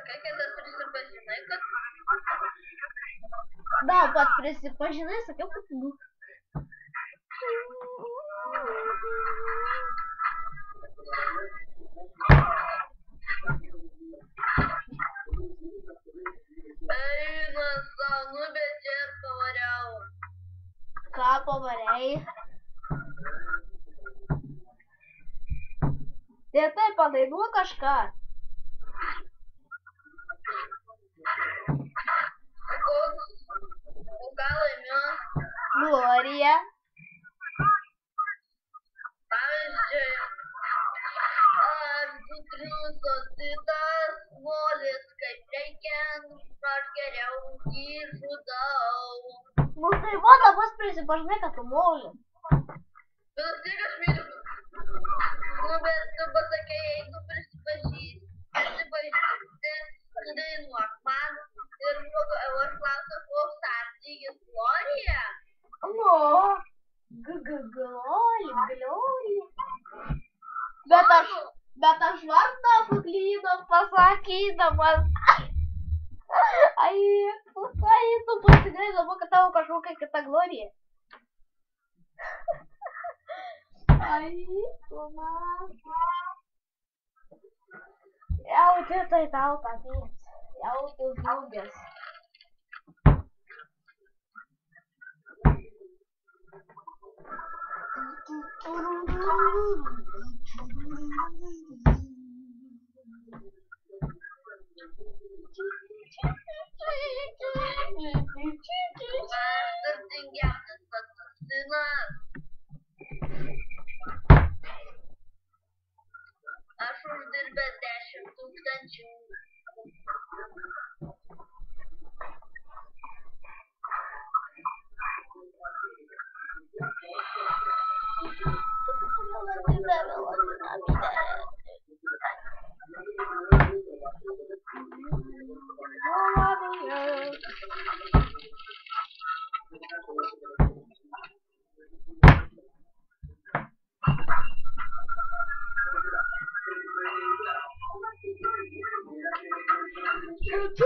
Sakei, kad prisipažinai, kad... Da, pat prisipažinai, sakiau, kad tu. Eina sau, nubėdžia ir pavariau. Ką pavarei? Tai taip, padainuok kažką. O ką laimiu? Glorija. Pavyzdžiui, aš sutriusocitas volis, kaip reikiant, aš geriau jį žudau. Nu tai va, dabar prisipažinai, kad tu moli. Bet vis tiek aš myliu. Nu, bet tu pasakei, jei tu prisipažįsti, sudainuok man ir aš klausiu, koks atlygis Glorija. Nu, Glorija. Bet aš vardą suklydau pasakydamas. Ai, tu pasidėjai dabar, kad tavo kažkokia kita Glorija. Ai, tu man. Jau tai tau padės. Jau tu žlugęs. Turtingiausias asasinas. Aš uždirbęs 10 000. Tu